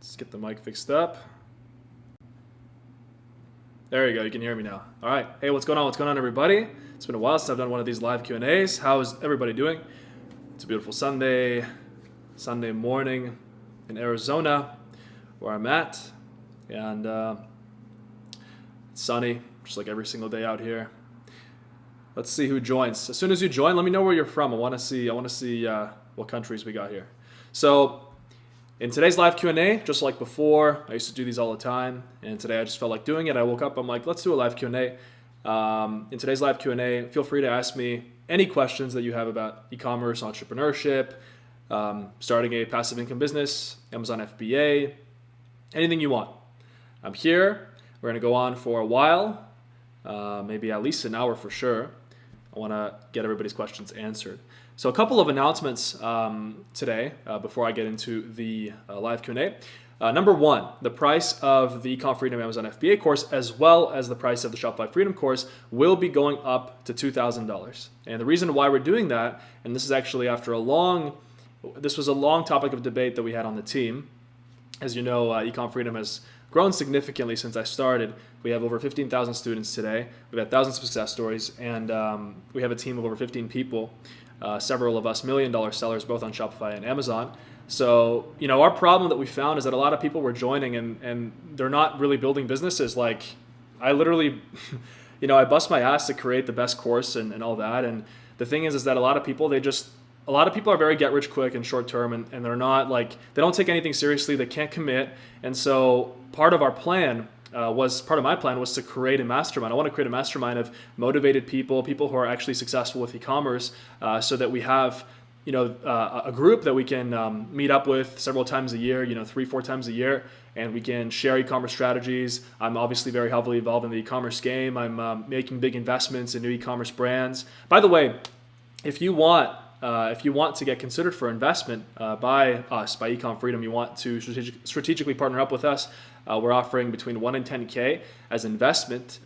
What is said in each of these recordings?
Let's get the mic fixed up. There you go. You can hear me now. All right. Hey, what's going on? What's going on, everybody? It's been a while since I've done one of these live Q&As. How's everybody doing? It's a beautiful Sunday morning in Arizona, where I'm at, and it's sunny, just like every single day out here. Let's see who joins. As soon as you join, let me know where you're from. I want to see what countries we got here. So in today's live Q&A, just like before, I used to do these all the time, and today I just felt like doing it. I woke up, I'm like, let's do a live Q&A. In today's live Q&A, feel free to ask me any questions that you have about e-commerce, entrepreneurship, starting a passive income business, Amazon FBA, anything you want. I'm here. We're going to go on for a while, maybe at least an hour for sure. I want to get everybody's questions answered. So a couple of announcements today before I get into the live Q&A. Number one, the price of the Ecom Freedom Amazon FBA course, as well as the price of the Shopify Freedom course, will be going up to $2,000. And the reason why we're doing that, and this is actually after this was a long topic of debate that we had on the team. As you know, Ecom Freedom has grown significantly since I started. We have over 15,000 students today. We've had thousands of success stories, and we have a team of over 15 people. Several of us $1 million sellers, both on Shopify and Amazon. So, our problem that we found is that a lot of people were joining and they're not really building businesses. Like, I literally, I bust my ass to create the best course and all that. And the thing is that a lot of people are very get rich quick and short term, and they're not they don't take anything seriously. They can't commit. And so part of my plan was to create a mastermind. I want to create a mastermind of motivated people who are actually successful with e-commerce, so that we have, a group that we can meet up with several times a year, 3-4 times a year, and we can share e-commerce strategies. I'm obviously very heavily involved in the e-commerce game. I'm making big investments in new e-commerce brands. By the way, if you want to get considered for investment by us, by Ecom Freedom, you want to strategically partner up with us, we're offering between $1,000 and $10,000 as investment.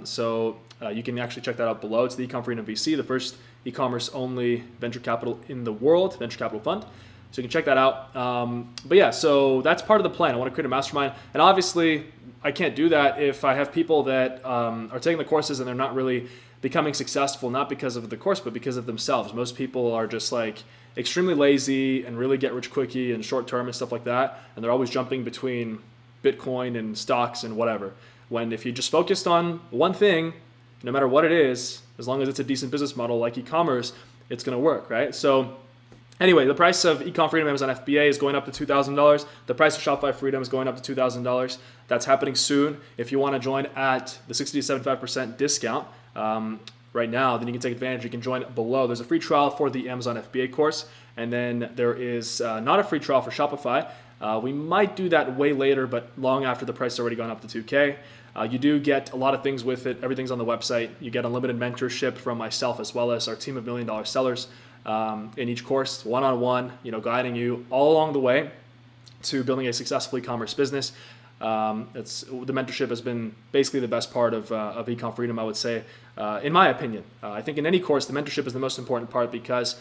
So you can actually check that out below. It's the Ecom Freedom VC, the first e-commerce only venture capital in the world, venture capital fund. So you can check that out. But yeah, so that's part of the plan. I want to create a mastermind. And obviously, I can't do that if I have people that are taking the courses and they're not really becoming successful, not because of the course, but because of themselves. Most people are just extremely lazy and really get rich quickie and short term and stuff like that. And they're always jumping between Bitcoin and stocks and whatever. When if you just focused on one thing, no matter what it is, as long as it's a decent business model like e-commerce, it's going to work, right? So anyway, the price of Ecom Freedom Amazon FBA is going up to $2,000. The price of Shopify Freedom is going up to $2,000. That's happening soon. If you want to join at the 60 to 75% discount right now, then you can take advantage. You can join below. There's a free trial for the Amazon FBA course, and then there is not a free trial for Shopify. We might do that way later, but long after the price has already gone up to $2,000. You do get a lot of things with it. Everything's on the website. You get unlimited mentorship from myself as well as our team of $1 million sellers in each course, one-on-one, guiding you all along the way to building a successful e-commerce business. The mentorship has been basically the best part of Ecom Freedom, I would say, in my opinion. I think in any course, the mentorship is the most important part because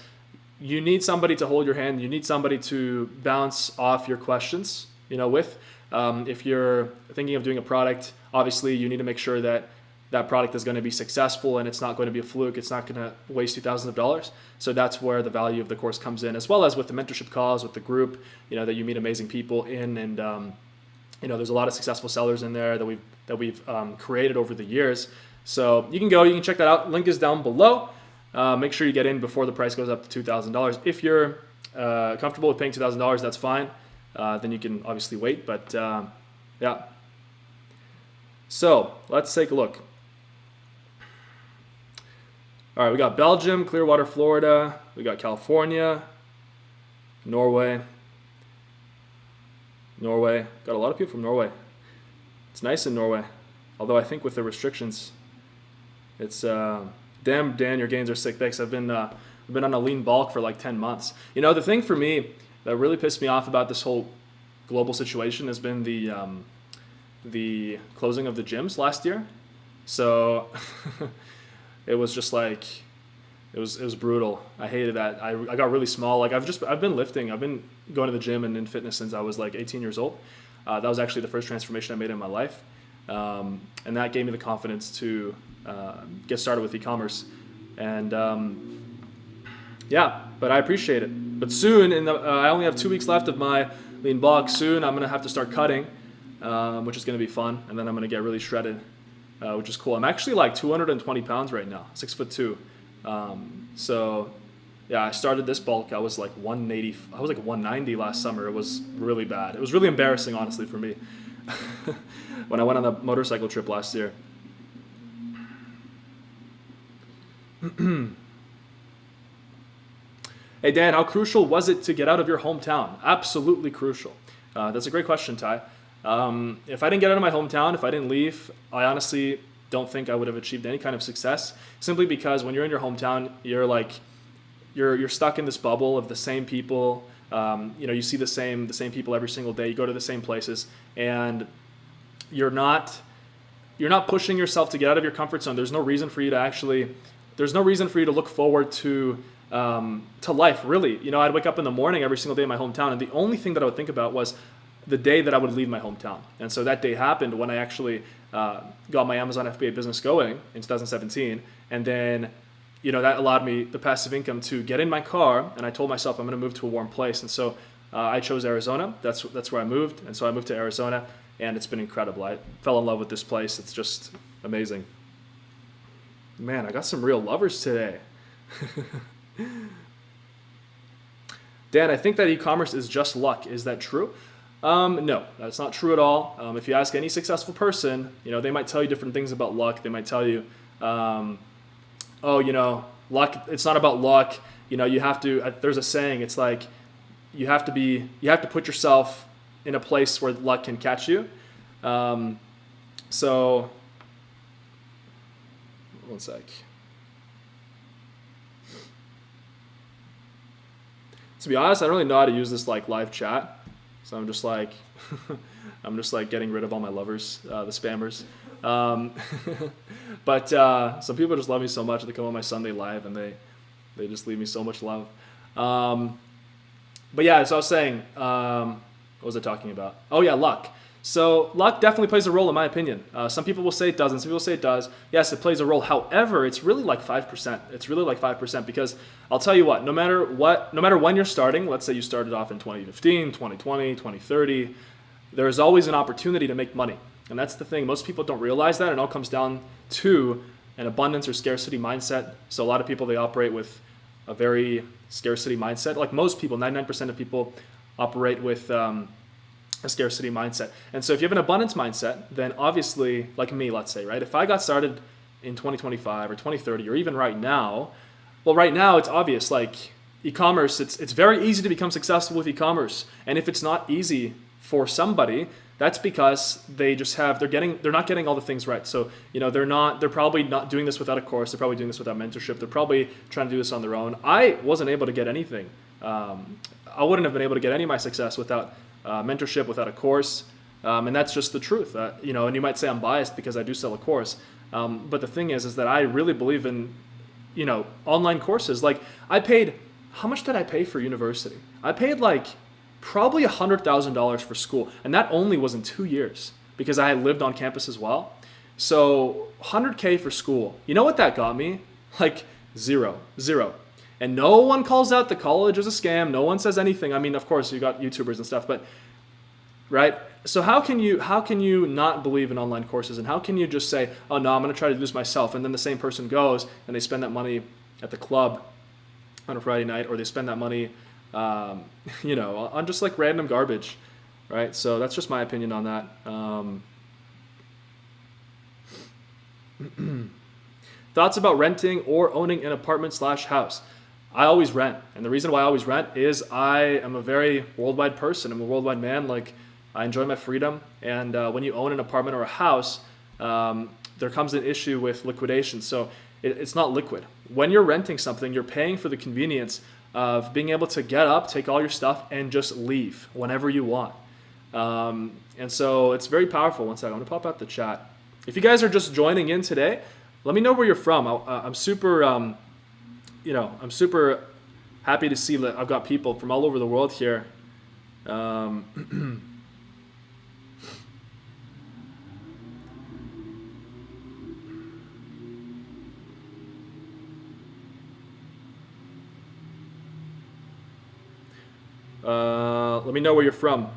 you need somebody to hold your hand. You need somebody to bounce off your questions, with. If you're thinking of doing a product, obviously you need to make sure that that product is going to be successful and it's not going to be a fluke. It's not going to waste you thousands of dollars. So that's where the value of the course comes in, as well as with the mentorship calls, with the group, that you meet amazing people in, and there's a lot of successful sellers in there that we've created over the years. So you can check that out. Link is down below. Make sure you get in before the price goes up to $2,000. If you're comfortable with paying $2,000, that's fine. Then you can obviously wait. But yeah. So let's take a look. All right, we got Belgium, Clearwater, Florida. We got California, Norway. Got a lot of people from Norway. It's nice in Norway. Although I think with the restrictions, it's damn, Dan, your gains are sick. Thanks. I've been on a lean bulk for 10 months. The thing for me that really pissed me off about this whole global situation has been the closing of the gyms last year. So it was just it was brutal. I hated that. I got really small. I've been lifting. I've been going to the gym and in fitness since I was 18 years old. That was actually the first transformation I made in my life. And that gave me the confidence to get started with e-commerce. And but I appreciate it. But soon, I only have 2 weeks left of my lean blog. Soon I'm going to have to start cutting, which is going to be fun. And then I'm going to get really shredded, which is cool. I'm actually like 220 pounds right now, 6'2". So yeah, I started this bulk. I was like 180. I was like 190 last summer. It was really bad. It was really embarrassing, honestly, for me. When I went on the motorcycle trip last year. Hey Dan, how crucial was it to get out of your hometown? Absolutely crucial. That's a great question, Ty. If I didn't get out of my hometown, if I didn't leave, I honestly don't think I would have achieved any kind of success. Simply because when you're in your hometown, you're stuck in this bubble of the same people. You see the same people every single day. You go to the same places, and you're not pushing yourself to get out of your comfort zone. There's no reason for you to look forward to life, really. I'd wake up in the morning every single day in my hometown, and the only thing that I would think about was the day that I would leave my hometown. And so that day happened when I actually got my Amazon FBA business going in 2017, and then that allowed me the passive income to get in my car, and I told myself I'm going to move to a warm place. And so I chose Arizona. That's where I moved. And so I moved to Arizona, and it's been incredible. I fell in love with this place. It's just amazing. Man, I got some real lovers today. Dan, I think that e-commerce is just luck. Is that true? No, that's not true at all. If you ask any successful person, they might tell you different things about luck. They might tell you, luck, it's not about luck. You have to, there's a saying, it's like, you have to put yourself in a place where luck can catch you. So, one sec. To be honest, I don't really know how to use this like live chat. So I'm just like, getting rid of all my lovers, the spammers. But some people just love me so much. They come on my Sunday live and they just leave me so much love. But yeah, so I was saying, what was I talking about? Oh yeah, luck. So luck definitely plays a role in my opinion. Some people will say it doesn't. Some people say it does. Yes, it plays a role. However, it's really like 5%. It's really like 5% because I'll tell you what, no matter when you're starting, let's say you started off in 2015, 2020, 2030, there's always an opportunity to make money. And that's the thing. Most people don't realize that. It all comes down to an abundance or scarcity mindset. So a lot of people, they operate with a very scarcity mindset. Like most people, 99% of people operate with a scarcity mindset. And so if you have an abundance mindset, then obviously, like me, let's say, right? If I got started in 2025 or 2030 or even right now, well, right now it's obvious, like e-commerce, it's very easy to become successful with e-commerce. And if it's not easy for somebody, that's because they're not getting all the things right. So, they're probably not doing this without a course. They're probably doing this without mentorship. They're probably trying to do this on their own. I wasn't able to get anything. I wouldn't have been able to get any of my success without mentorship, without a course. And that's just the truth. And you might say I'm biased because I do sell a course. But the thing is that I really believe in, online courses. Like how much did I pay for university? I paid like probably $100,000 for school. And that only was in 2 years because I had lived on campus as well. So $100K for school. You know what that got me? Like zero. And no one calls out the college as a scam. No one says anything. I mean, of course, you got YouTubers and stuff, but right? So how can you not believe in online courses? And how can you just say, oh no, I'm going to try to do this myself? And then the same person goes and they spend that money at the club on a Friday night, or they spend that money, on just like random garbage, right? So that's just my opinion on that. Thoughts about renting or owning an apartment/house? I always rent. And the reason why I always rent is I am a very worldwide person. I'm a worldwide man. Like, I enjoy my freedom. And when you own an apartment or a house, there comes an issue with liquidation. So it's not liquid. When you're renting something, you're paying for the convenience of being able to get up, take all your stuff, and just leave whenever you want. And so it's very powerful. One second, I'm gonna pop out the chat. If you guys are just joining in today, let me know where you're from. I'm super, I'm super happy to see that I've got people from all over the world here. Let me know where you're from.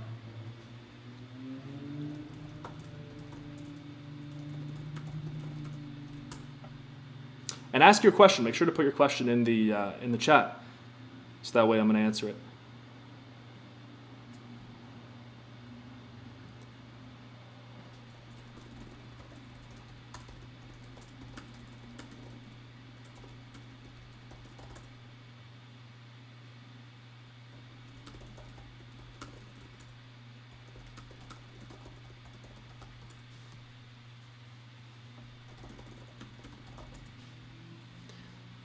And ask your question. Make sure to put your question in the chat, so that way I'm going to answer it.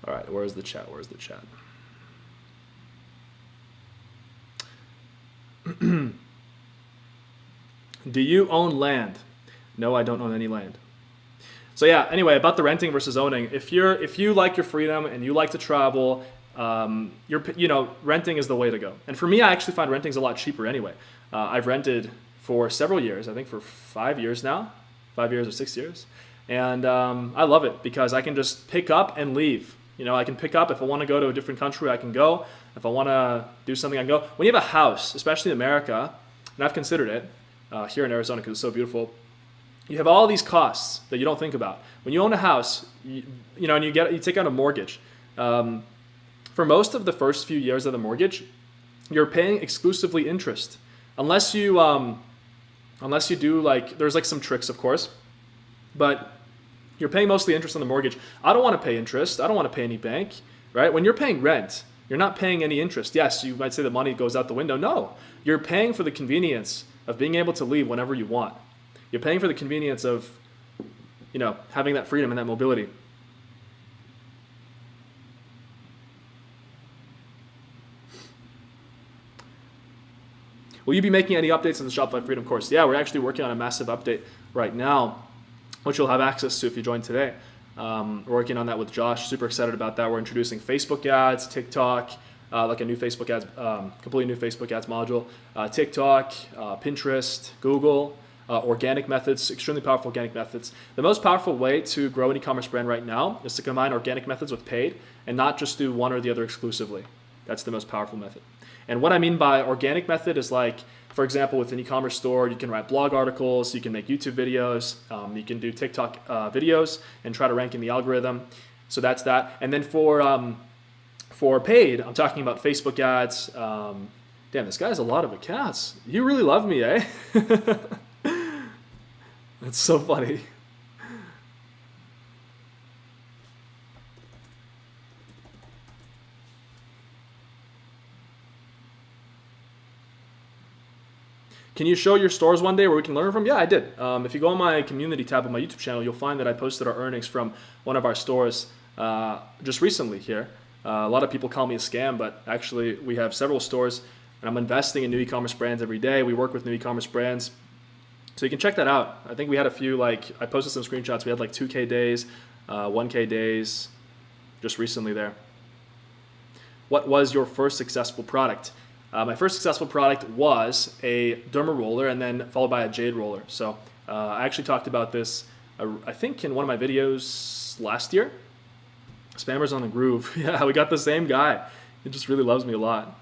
All right, where's the chat? Where's the chat? Do you own land? No, I don't own any land. So yeah, anyway, about the renting versus owning. If you like your freedom and you like to travel, renting is the way to go. And for me, I actually find renting is a lot cheaper anyway. I've rented for several years, I think for 5 years now, 5 years or 6 years. And I love it because I can just pick up and leave. I can pick up. If I want to go to a different country, I can go. If I want to do something, I can go. When you have a house, especially in America, and I've considered it here in Arizona because it's so beautiful, you have all these costs that you don't think about. When you own a house, and you take out a mortgage. For most of the first few years of the mortgage, you're paying exclusively interest, unless you do there's some tricks, of course, but you're paying mostly interest on the mortgage. I don't want to pay interest. I don't want to pay any bank, right? When you're paying rent, you're not paying any interest. Yes, you might say the money goes out the window. No, you're paying for the convenience of being able to leave whenever you want. You're paying for the convenience of, having that freedom and that mobility. Will you be making any updates on the Shopify Freedom course? Yeah, we're actually working on a massive update right now, which you'll have access to if you join today. We're working on that with Josh. Super excited about that. We're introducing Facebook ads, TikTok, a new Facebook ads, completely new Facebook ads module, TikTok, Pinterest, Google, organic methods, extremely powerful organic methods. The most powerful way to grow an e-commerce brand right now is to combine organic methods with paid and not just do one or the other exclusively. That's the most powerful method. And what I mean by organic method is for example, with an e-commerce store, you can write blog articles, you can make YouTube videos, you can do TikTok videos and try to rank in the algorithm. So that's that. And then for paid, I'm talking about Facebook ads. Damn, this guy has a lot of accounts. You really love me, eh? That's so funny. Can you show your stores one day where we can learn from? Yeah, I did. If you go on my community tab on my YouTube channel, you'll find that I posted our earnings from one of our stores just recently here. A lot of people call me a scam, but actually we have several stores and I'm investing in new e-commerce brands every day. We work with new e-commerce brands. So you can check that out. I think we had a few, I posted some screenshots. We had 2K days, 1K days just recently there. What was your first successful product? My first successful product was a derma roller and then followed by a jade roller. So I actually talked about this, I think in one of my videos last year. Spammers on the Groove. Yeah, we got the same guy. He just really loves me a lot.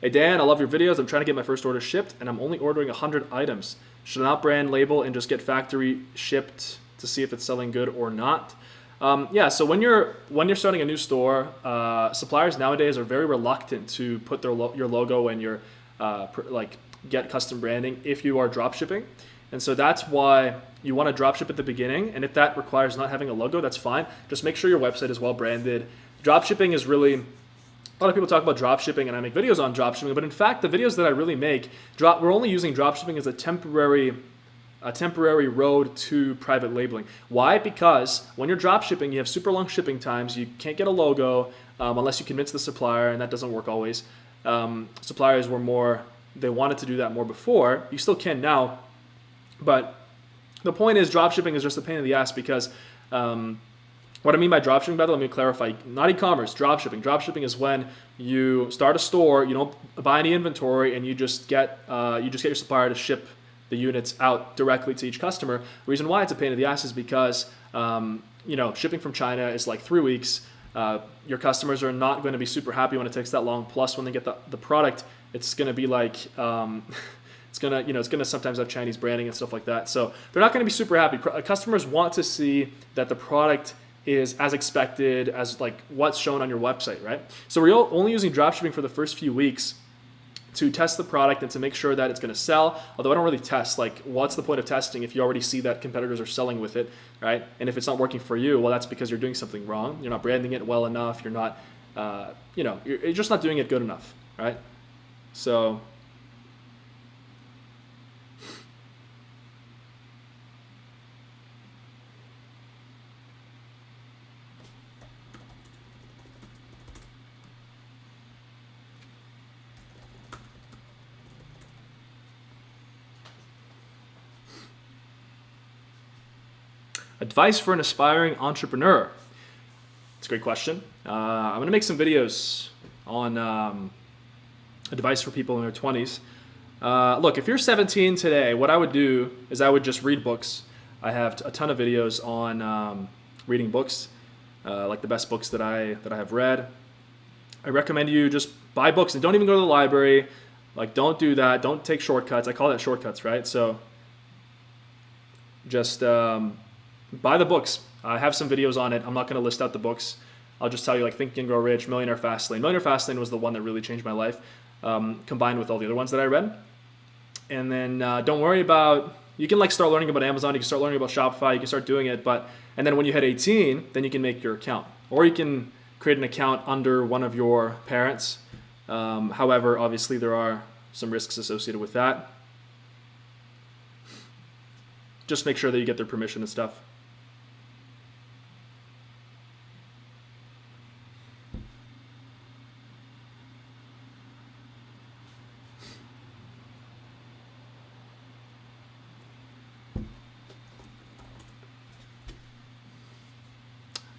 Hey Dan, I love your videos. I'm trying to get my first order shipped and I'm only ordering 100 items. Should I not brand label and just get factory shipped to see if it's selling good or not? Yeah, so when you're starting a new store, suppliers nowadays are very reluctant to put your logo and your get custom branding if you are drop shipping. And so that's why you want to drop ship at the beginning. And if that requires not having a logo, that's fine. Just make sure your website is well branded. Drop shipping is really, a lot of people talk about drop shipping and I make videos on drop shipping, but in fact, the videos that I really make, we're only using drop shipping as a temporary road to private labeling. Why? Because when you're drop shipping, you have super long shipping times. You can't get a logo unless you convince the supplier, and that doesn't work always. Suppliers they wanted to do that more before. You still can now, but the point is drop shipping is just a pain in the ass because what I mean by drop shipping, by the way, let me clarify, not e-commerce, drop shipping. Drop shipping is when you start a store, you don't buy any inventory, and you just get your supplier to ship the units out directly to each customer. The reason why it's a pain in the ass is because shipping from China is like 3 weeks. Your customers are not going to be super happy when it takes that long. Plus, when they get the product, it's going to be like it's gonna sometimes have Chinese branding and stuff like that. So they're not going to be super happy. Customers want to see that the product is as expected as like what's shown on your website, right? So we're only using dropshipping for the first few weeks to test the product and to make sure that it's going to sell. Although I don't really test, like what's the point of testing if you already see that competitors are selling with it, right? And if it's not working for you, well, that's because you're doing something wrong. You're not branding it well enough. You're not, you're just not doing it good enough, right? So advice for an aspiring entrepreneur. It's a great question. I'm going to make some videos on advice for people in their 20s. Look, if you're 17 today, what I would do is I would just read books. I have a ton of videos on reading books, like the best books that I have read. I recommend you just buy books and don't even go to the library. Like, don't do that. Don't take shortcuts. I call that shortcuts, right? So just buy the books. I have some videos on it. I'm not going to list out the books. I'll just tell you, like, Think and Grow Rich, Millionaire Fastlane. Millionaire Fastlane was the one that really changed my life, combined with all the other ones that I read. And then don't worry about, you can like start learning about Amazon, you can start learning about Shopify, you can start doing it, and then when you hit 18, then you can make your account. Or you can create an account under one of your parents. However, obviously there are some risks associated with that. Just make sure that you get their permission and stuff.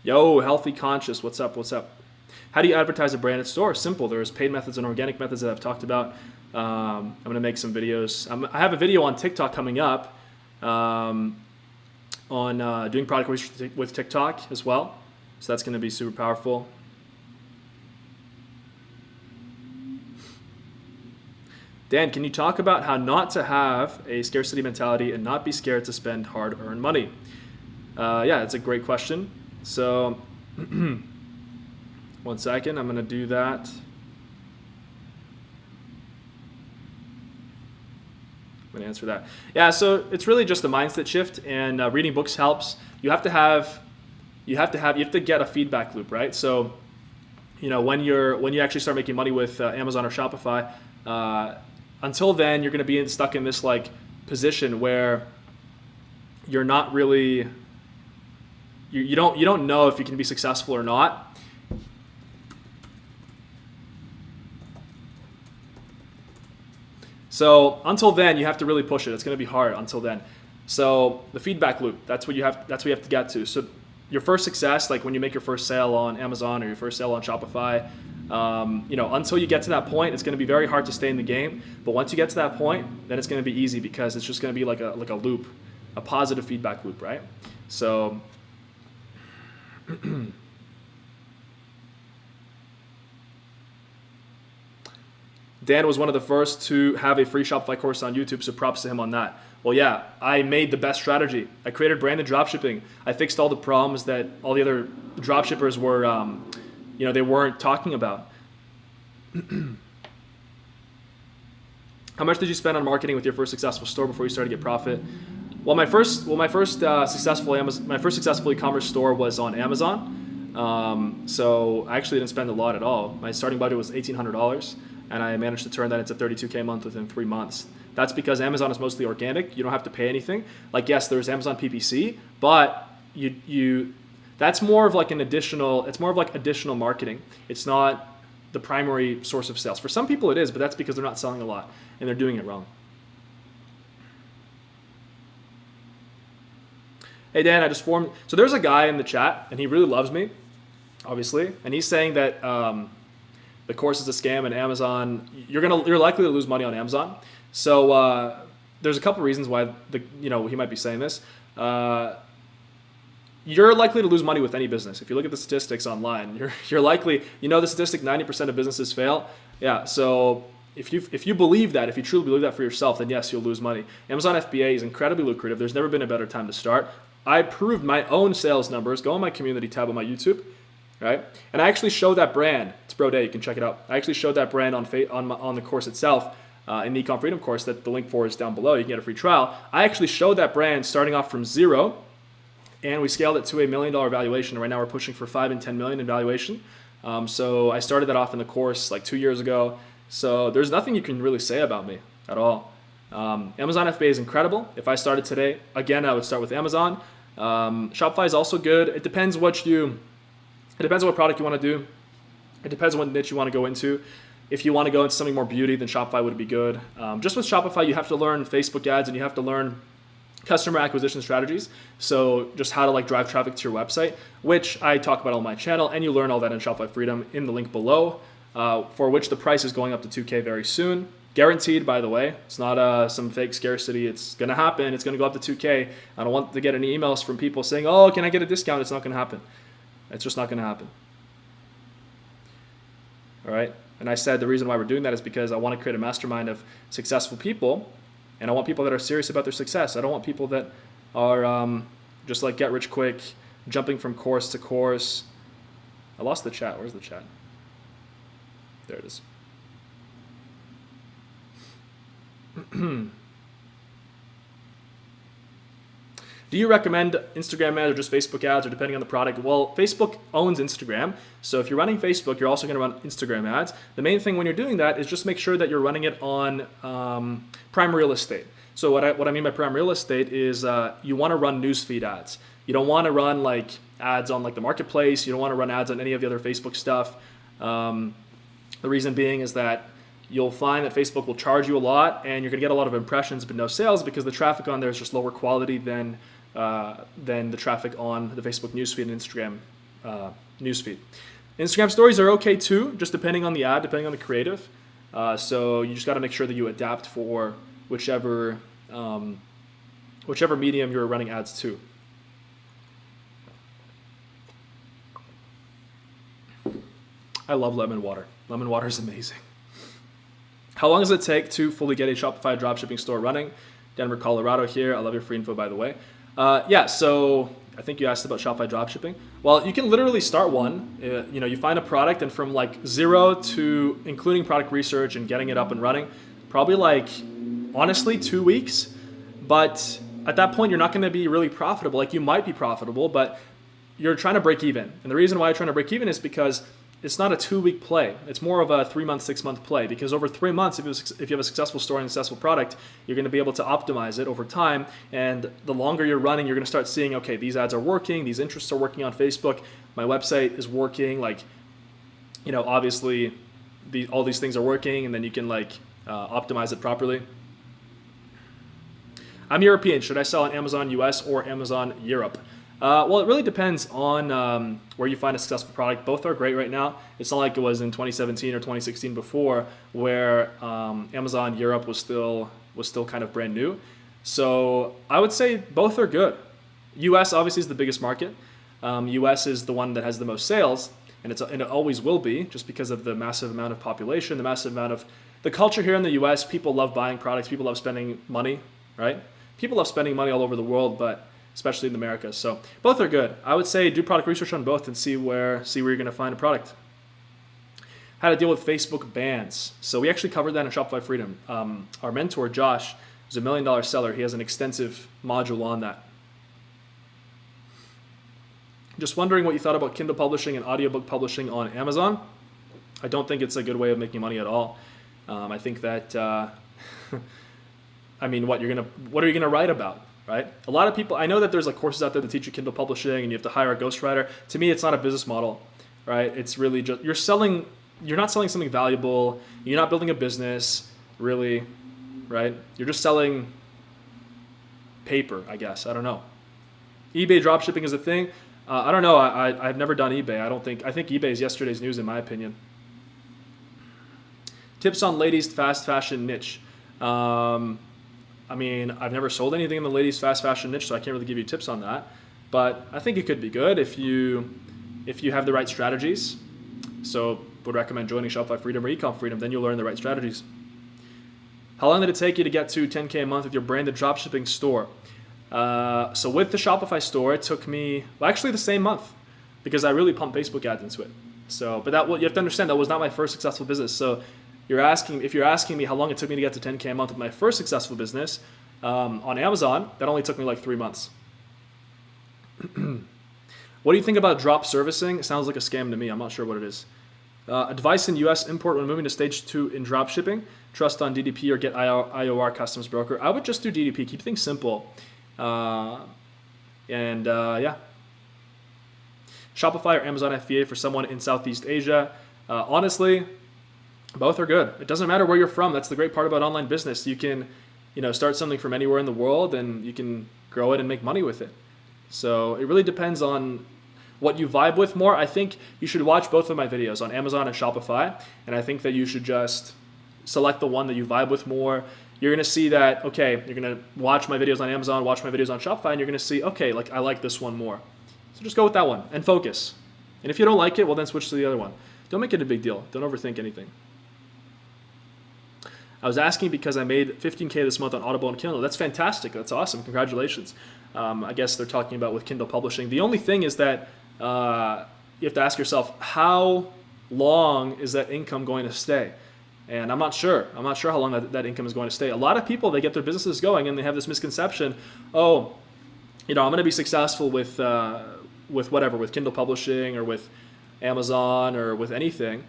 Yo, Healthy Conscious, what's up? How do you advertise a branded store? Simple. There's paid methods and organic methods that I've talked about. I'm going to make some videos. I have a video on TikTok coming up on doing product research with TikTok as well. So that's going to be super powerful. Dan, can you talk about how not to have a scarcity mentality and not be scared to spend hard-earned money? Yeah, that's a great question. So, 1 second, I'm going to do that. I'm going to answer that. Yeah, so it's really just a mindset shift, and reading books helps. You have to get a feedback loop, right? So, when you actually start making money with Amazon or Shopify, until then, you're going to be stuck in this like position where you're not really. You don't know if you can be successful or not. So until then, you have to really push it. It's going to be hard until then. So the feedback loop, that's what you have to get to. So your first success, like when you make your first sale on Amazon or your first sale on Shopify, until you get to that point, it's going to be very hard to stay in the game. But once you get to that point, then it's going to be easy because it's just going to be like a loop, a positive feedback loop, right? So Dan was one of the first to have a free Shopify course on YouTube, so props to him on that. Well, yeah, I made the best strategy. I created branded dropshipping. I fixed all the problems that all the other dropshippers were, they weren't talking about. How much did you spend on marketing with your first successful store before you started to get profit? Well, my first successful e-commerce store was on Amazon. So I actually didn't spend a lot at all. My starting budget was $1,800, and I managed to turn that into $32K a month within 3 months. That's because Amazon is mostly organic. You don't have to pay anything. Like, yes, there's Amazon PPC, but that's more of like additional marketing. It's not the primary source of sales. For some people it is, but that's because they're not selling a lot and they're doing it wrong. Hey Dan, I just formed. So there's a guy in the chat, and he really loves me, obviously, and he's saying that the course is a scam, and Amazon, you're likely to lose money on Amazon. So there's a couple reasons why he might be saying this. You're likely to lose money with any business. If you look at the statistics online, you're likely, the statistic 90% of businesses fail. Yeah, so if you believe that, if you truly believe that for yourself, then yes, you'll lose money. Amazon FBA is incredibly lucrative. There's never been a better time to start. I proved my own sales numbers. Go on my community tab on my YouTube, right? And I actually showed that brand. It's Bro Day. You can check it out. I actually showed that brand on the course itself, in the Ecom Freedom course that the link for is down below. You can get a free trial. I actually showed that brand starting off from zero, and we scaled it to $1 million valuation. Right now we're pushing for 5 and 10 million in valuation. So I started that off in the course like 2 years ago. So there's nothing you can really say about me at all. Amazon FBA is incredible. If I started today, again, I would start with Amazon. Shopify is also good. It depends what product you want to do. It depends on what niche you want to go into. If you want to go into something more beauty, then Shopify would be good. Just with Shopify, you have to learn Facebook ads and you have to learn customer acquisition strategies. So just how to drive traffic to your website, which I talk about on my channel, and you learn all that in Shopify Freedom in the link below, for which the price is going up to 2K very soon. Guaranteed, by the way. It's not some fake scarcity. It's going to happen. It's going to go up to 2K. I don't want to get any emails from people saying, oh, can I get a discount? It's not going to happen. It's just not going to happen. All right. And I said the reason why we're doing that is because I want to create a mastermind of successful people. And I want people that are serious about their success. I don't want people that are just like get rich quick, jumping from course to course. I lost the chat. Where's the chat? There it is. Do you recommend Instagram ads or just Facebook ads, or depending on the product? Well, Facebook owns Instagram. So if you're running Facebook, you're also going to run Instagram ads. The main thing when you're doing that is just make sure that you're running it on prime real estate. So what I mean by prime real estate is you want to run newsfeed ads. You don't want to run ads on the marketplace. You don't want to run ads on any of the other Facebook stuff. The reason being is that you'll find that Facebook will charge you a lot, and you're going to get a lot of impressions but no sales, because the traffic on there is just lower quality than the traffic on the Facebook newsfeed and Instagram newsfeed. Instagram stories are okay too, just depending on the ad, depending on the creative. So you just got to make sure that you adapt for whichever medium you're running ads to. I love lemon water. Lemon water is amazing. How long does it take to fully get a Shopify dropshipping store running? Denver, Colorado here. I love your free info, by the way. So I think you asked about Shopify dropshipping. Well, you can literally start one. You find a product, and from zero to including product research and getting it up and running, probably honestly 2 weeks. But at that point, you're not going to be really profitable. You might be profitable, but you're trying to break even. And the reason why you're trying to break even is because it's not a 2-week play. It's more of a 3-month, 6-month play, because over 3 months, if you have a successful store and a successful product, you're going to be able to optimize it over time. And the longer you're running, you're going to start seeing, okay, these ads are working, these interests are working on Facebook, my website is working, obviously all these things are working, and then you can optimize it properly. I'm European. Should I sell on Amazon US or Amazon Europe? Well, it really depends on where you find a successful product. Both are great right now. It's not like it was in 2017 or 2016 before, where Amazon Europe was still kind of brand new. So I would say both are good. US obviously is the biggest market. US is the one that has the most sales, and it always will be, just because of the massive amount of population, the massive amount of the culture here in the US. People love buying products. People love spending money, right? People love spending money all over the world, but especially in America. So both are good. I would say do product research on both and see where you're going to find a product. How to deal with Facebook bans. So we actually covered that in Shopify Freedom. Our mentor, Josh, is $1 million seller. He has an extensive module on that. Just wondering what you thought about Kindle publishing and audiobook publishing on Amazon. I don't think it's a good way of making money at all. I think that, what are you going to write about? Right? A lot of people, I know that there's courses out there that teach you Kindle publishing and you have to hire a ghostwriter. To me, it's not a business model, right? It's really just, you're not selling something valuable. You're not building a business, really, right? You're just selling paper, I guess. I don't know. eBay dropshipping is a thing. I don't know. I've never done eBay. I think eBay is yesterday's news in my opinion. Tips on ladies' fast fashion niche. I mean, I've never sold anything in the ladies fast fashion niche, so I can't really give you tips on that. But I think it could be good if you have the right strategies. So would recommend joining Shopify Freedom or Ecom Freedom, then you'll learn the right strategies. How long did it take you to get to 10K a month with your branded dropshipping store? So with the Shopify store, it took me, well, actually the same month, because I really pumped Facebook ads into it. So, but you have to understand, that was not my first successful business. So if you're asking me how long it took me to get to 10K a month with my first successful business on Amazon, that only took me like 3 months. What do you think about drop servicing? It sounds like a scam to me. I'm not sure what it is. Advice in US import when moving to stage 2 in drop shipping. Trust on DDP or get IOR customs broker. I would just do DDP. Keep things simple. Yeah. Shopify or Amazon FBA for someone in Southeast Asia. Honestly, both are good. It doesn't matter where you're from. That's the great part about online business. You can, start something from anywhere in the world and you can grow it and make money with it. So it really depends on what you vibe with more. I think you should watch both of my videos on Amazon and Shopify, and I think that you should just select the one that you vibe with more. You're going to see that, okay, you're going to watch my videos on Amazon, watch my videos on Shopify, and you're going to see, okay, like I like this one more. So just go with that one and focus. And if you don't like it, well then switch to the other one. Don't make it a big deal. Don't overthink anything. I was asking because I made $15K this month on Audible and Kindle. That's fantastic. That's awesome. Congratulations. I guess they're talking about with Kindle publishing. The only thing is that you have to ask yourself, how long is that income going to stay? And I'm not sure. I'm not sure how long that income is going to stay. A lot of people, they get their businesses going and they have this misconception, I'm going to be successful with whatever, with Kindle publishing or with Amazon or with anything.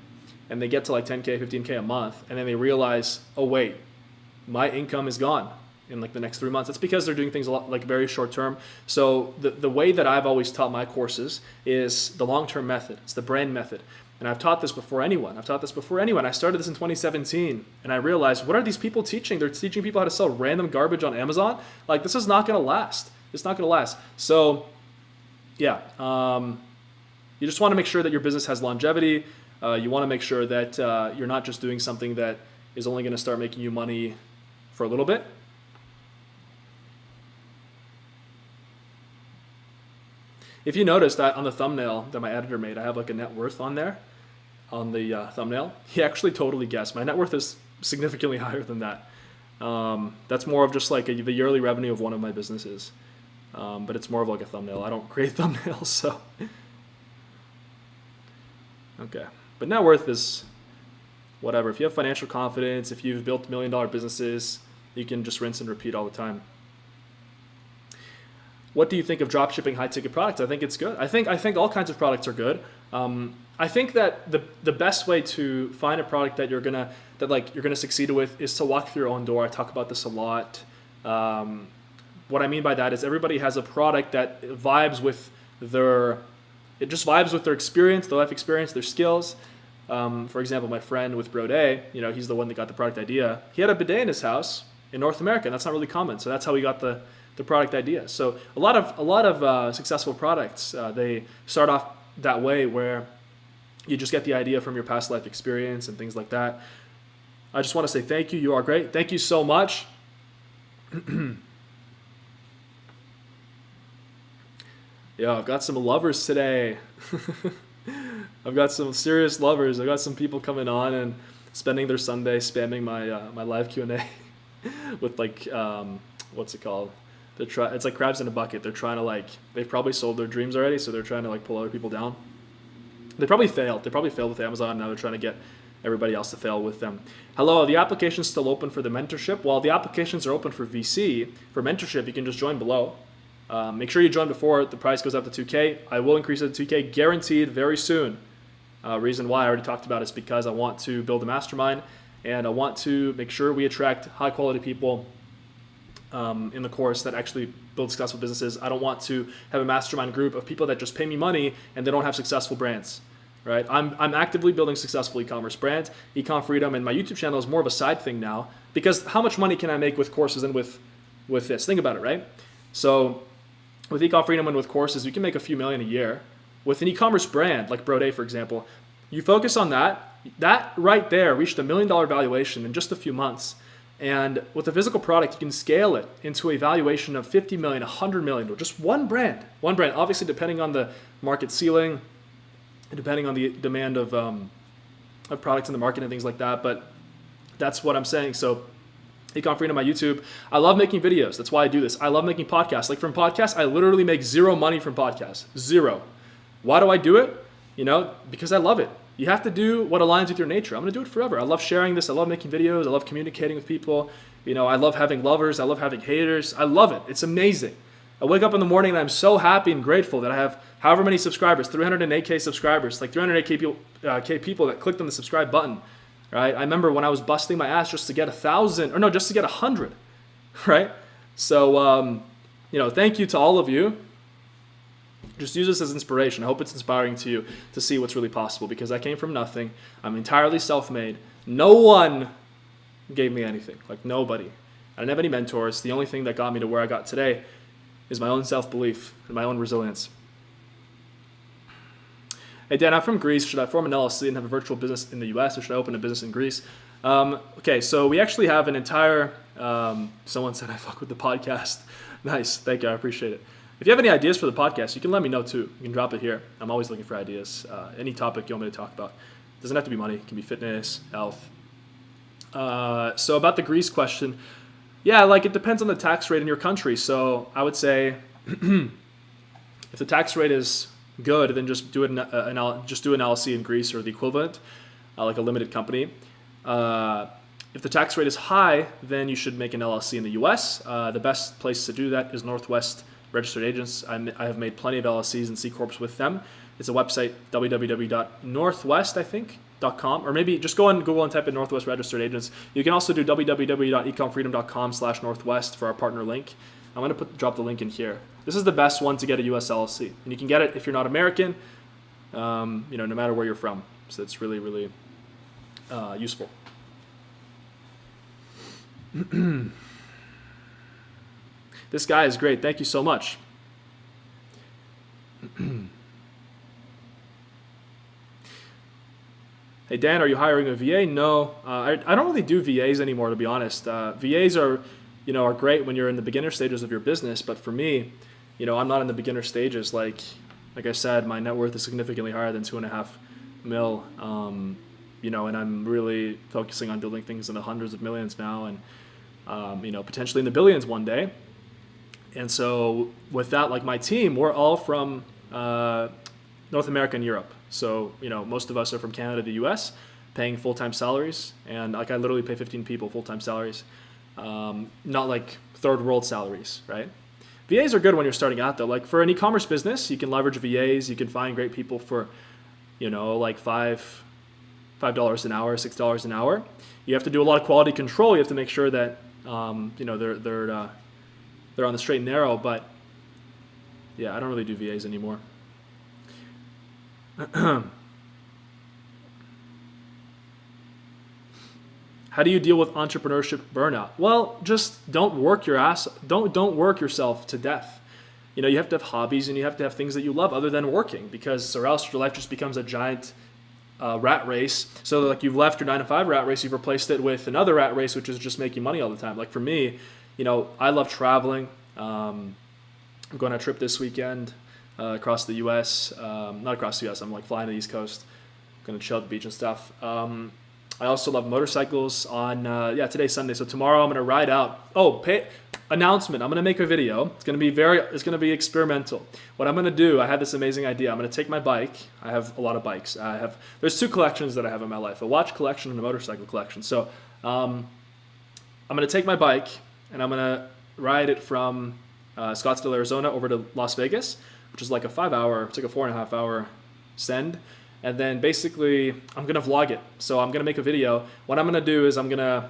And they get to like 10K, 15K a month. And then they realize, oh wait, my income is gone in like the next 3 months. That's because they're doing things a lot like very short term. So the way that I've always taught my courses is the long-term method. It's the brand method. And I've taught this before anyone. I started this in 2017 and I realized, what are these people teaching? They're teaching people how to sell random garbage on Amazon. Like, this is not going to last. It's not going to last. So yeah, you just want to make sure that your business has longevity. You want to make sure that you're not just doing something that is only going to start making you money for a little bit. If you notice that on the thumbnail that my editor made, I have like a net worth on there, on the thumbnail. He actually totally guessed. My net worth is significantly higher than that. That's more of just like the yearly revenue of one of my businesses. But it's more of like a thumbnail. I don't create thumbnails, so. Okay. But net worth is whatever. If you have financial confidence, if you've built $1 million businesses, you can just rinse and repeat all the time. What do you think of dropshipping high-ticket products? I think it's good. I think all kinds of products are good. I think that the best way to find a product that you're gonna succeed with is to walk through your own door. I talk about this a lot. What I mean by that is everybody has a product that vibes with their experience, their life experience, their skills. For example, my friend with Brode, he's the one that got the product idea. He had a bidet in his house in North America, and that's not really common. So that's how he got the product idea. So a lot of successful products, they start off that way, where you just get the idea from your past life experience and things like that. I just want to say thank you. You are great. Thank you so much. Yeah, I've got some lovers today. I've got some serious lovers. I've got some people coming on and spending their Sunday spamming my live Q&A with like, what's it called? It's like crabs in a bucket. They're trying to they've probably sold their dreams already, so they're trying to pull other people down. They probably failed. They probably failed with Amazon. Now they're trying to get everybody else to fail with them. Hello, are the applications still open for the mentorship? Well, the applications are open for VC. For mentorship, you can just join below. Make sure you join before the price goes up to 2K. I will increase it to 2K guaranteed very soon. Reason why I already talked about is because I want to build a mastermind and I want to make sure we attract high quality people in the course that actually build successful businesses. I don't want to have a mastermind group of people that just pay me money and they don't have successful brands, right? I'm actively building successful e-commerce brands. Ecom Freedom and my YouTube channel is more of a side thing now, because how much money can I make with courses and with this? Think about it, right? So with Ecom Freedom and with courses, you can make a few million a year. With an e-commerce brand like Brode, for example, you focus on that right there reached $1 million valuation in just a few months. And with a physical product, you can scale it into a valuation of 50 million, 100 million, or just one brand. One brand, obviously depending on the market ceiling, depending on the demand of products in the market and things like that. But that's what I'm saying. So Ecom Freedom, my YouTube. I love making videos. That's why I do this. I love making podcasts. Like from podcasts, I literally make zero money from podcasts. Zero. Why do I do it? Because I love it. You have to do what aligns with your nature. I'm going to do it forever. I love sharing this. I love making videos. I love communicating with people. I love having lovers. I love having haters. I love it. It's amazing. I wake up in the morning and I'm so happy and grateful that I have however many subscribers, 308K subscribers, like 308K people that clicked on the subscribe button, right? I remember when I was busting my ass just to get 1,000, or no, just to get 100, right? So, thank you to all of you. Just use this as inspiration. I hope it's inspiring to you to see what's really possible, because I came from nothing. I'm entirely self-made. No one gave me anything, like nobody. I didn't have any mentors. The only thing that got me to where I got today is my own self-belief and my own resilience. Hey Dan, I'm from Greece. Should I form an LLC and have a virtual business in the US, or should I open a business in Greece? Okay, so we actually have an entire, someone said I fuck with the podcast. Nice, thank you, I appreciate it. If you have any ideas for the podcast, you can let me know too. You can drop it here. I'm always looking for ideas. Any topic you want me to talk about. It doesn't have to be money. It can be fitness, health. So about the Greece question, yeah, like it depends on the tax rate in your country. So I would say if the tax rate is good, then just do an LLC in Greece or the equivalent, like a limited company. If the tax rate is high, then you should make an LLC in the US. The best place to do that is Northwest Registered Agents. I have made plenty of LLCs and C Corps with them. It's a website, www.northwest.com, or maybe just go on Google and type in Northwest Registered Agents. You can also do www.ecomfreedom.com/Northwest for our partner link. I'm going to drop the link in here. This is the best one to get a US LLC, and you can get it if you're not American, no matter where you're from. So it's really, really useful. This guy is great. Thank you so much. Hey, Dan, are you hiring a VA? No, I don't really do VAs anymore, to be honest. VAs are great when you're in the beginner stages of your business. But for me, I'm not in the beginner stages. Like I said, my net worth is significantly higher than 2.5 mil. And I'm really focusing on building things in the hundreds of millions now, and potentially in the billions one day. And so with that, like my team, we're all from North America and Europe. So, most of us are from Canada, the US, paying full-time salaries. And like I literally pay 15 people full-time salaries, not like third world salaries, right? VAs are good when you're starting out though. Like for an e-commerce business, you can leverage VAs. You can find great people for, like $5 an hour, $6 an hour. You have to do a lot of quality control. You have to make sure that, they're on the straight and narrow, but yeah, I don't really do VAs anymore. How do you deal with entrepreneurship burnout? Well, just don't work don't work yourself to death. You have to have hobbies and you have to have things that you love other than working, or else your life just becomes a giant rat race. So like you've left your 9-to-5 rat race, you've replaced it with another rat race, which is just making money all the time. Like for me, I love traveling. I'm going on a trip this weekend across the U.S. Not across the U.S. I'm like flying to the East Coast. I'm going to chill at the beach and stuff. I also love motorcycles. Today's Sunday, so tomorrow I'm going to ride out. Announcement. I'm going to make a video. It's going to be experimental. What I'm going to do, I had this amazing idea. I'm going to take my bike. I have a lot of bikes. There's 2 collections that I have in my life, a watch collection and a motorcycle collection. So I'm going to take my bike and I'm going to ride it from Scottsdale, Arizona over to Las Vegas, which is like it's like a 4.5 hour send. And then basically I'm going to vlog it. So I'm going to make a video. What I'm going to do is I'm going to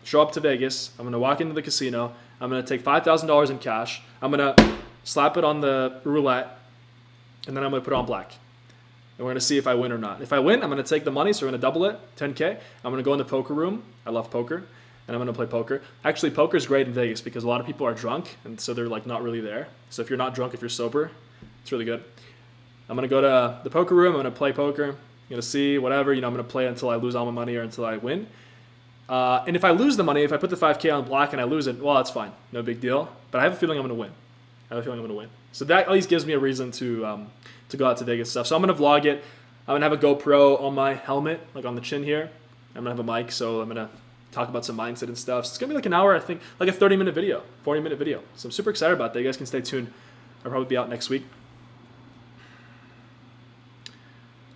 show up to Vegas. I'm going to walk into the casino. I'm going to take $5,000 in cash. I'm going to slap it on the roulette, and then I'm going to put it on black. And we're going to see if I win or not. If I win, I'm going to take the money, so we're going to double it, 10K. I'm going to go in the poker room. I love poker. And I'm going to play poker. Actually, poker is great in Vegas because a lot of people are drunk, and so they're like not really there. So if you're not drunk, if you're sober, it's really good. I'm going to go to the poker room. I'm going to play poker. I'm going to see whatever. I'm going to play until I lose all my money or until I win. And if I lose the money, if I put the 5K on black and I lose it, well, that's fine. No big deal. But I have a feeling I'm going to win. So that at least gives me a reason to go out to Vegas stuff. So I'm going to vlog it. I'm going to have a GoPro on my helmet, like on the chin here. I'm going to have a mic, so I'm going to talk about some mindset and stuff. So it's going to be like an hour, I think, like a 30-minute video, 40-minute video. So I'm super excited about that. You guys can stay tuned. I'll probably be out next week.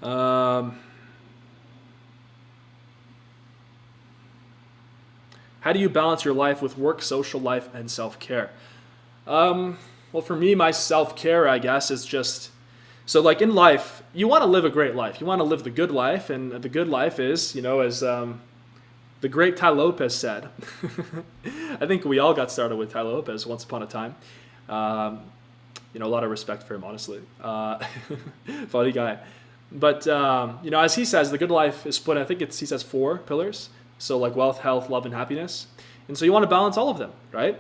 How do you balance your life with work, social life, and self-care? Well, for me, my self-care, I guess, is just... So like in life, you want to live a great life. You want to live the good life. And the good life is, as the great Tai Lopez said. I think we all got started with Tai Lopez once upon a time. A lot of respect for him, honestly. Funny guy. But, as he says, the good life is split, I think he says 4 pillars. So like wealth, health, love, and happiness. And so you want to balance all of them, right?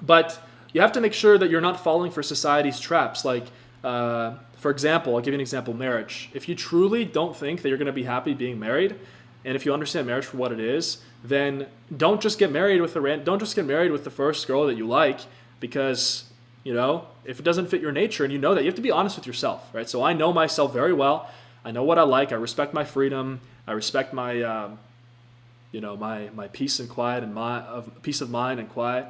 But you have to make sure that you're not falling for society's traps. Like, for example, I'll give you an example, marriage. If you truly don't think that you're going to be happy being married, and if you understand marriage for what it is, then don't just get married with the first girl that you like, because, if it doesn't fit your nature and you know that, you have to be honest with yourself, right? So I know myself very well. I know what I like. I respect my freedom. I respect my, my peace and quiet and peace of mind and quiet.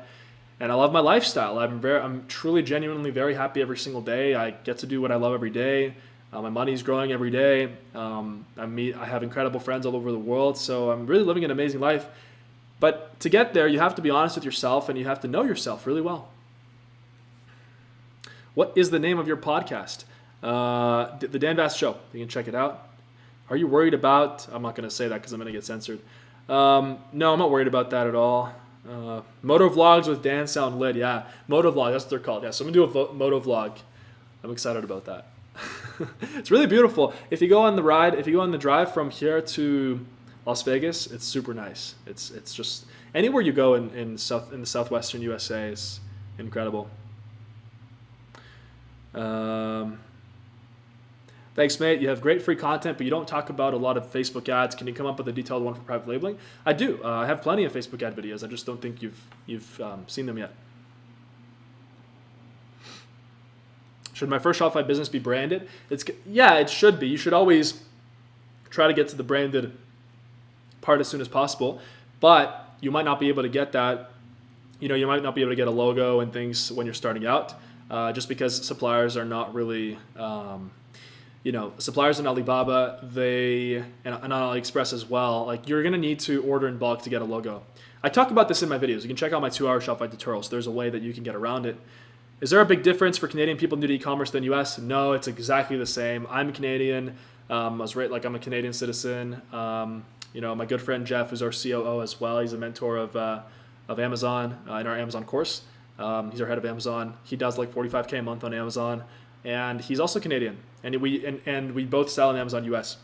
And I love my lifestyle. I'm truly, genuinely very happy every single day. I get to do what I love every day. My money's growing every day. I have incredible friends all over the world. So I'm really living an amazing life. But to get there, you have to be honest with yourself and you have to know yourself really well. What is the name of your podcast? The Dan Vas Show. You can check it out. Are you worried about... I'm not going to say that because I'm going to get censored. No, I'm not worried about that at all. Moto vlogs with Dan sound lit. Yeah, moto vlog, that's what they're called. Yeah, so I'm gonna do a moto vlog. I'm excited about that. It's really beautiful. If you go on the drive from here to Las Vegas, it's super nice. It's just anywhere you go in the southwestern USA is incredible. Thanks, mate. You have great free content, but you don't talk about a lot of Facebook ads. Can you come up with a detailed one for private labeling? I do. I have plenty of Facebook ad videos. I just don't think you've seen them yet. Should my first Shopify business be branded? It should be. You should always try to get to the branded part as soon as possible, but you might not be able to get that. You might not be able to get a logo and things when you're starting out, just because suppliers are not really... suppliers in Alibaba, and on AliExpress as well, like you're going to need to order in bulk to get a logo. I talk about this in my videos. You can check out my 2-hour Shopify tutorials. There's a way that you can get around it. Is there a big difference for Canadian people new to e-commerce than US? No, it's exactly the same. I'm Canadian. I'm a Canadian citizen. My good friend Jeff, who's our COO as well. He's a mentor of Amazon in our Amazon course. He's our head of Amazon. He does like $45K a month on Amazon. And he's also Canadian, and we both sell in Amazon US.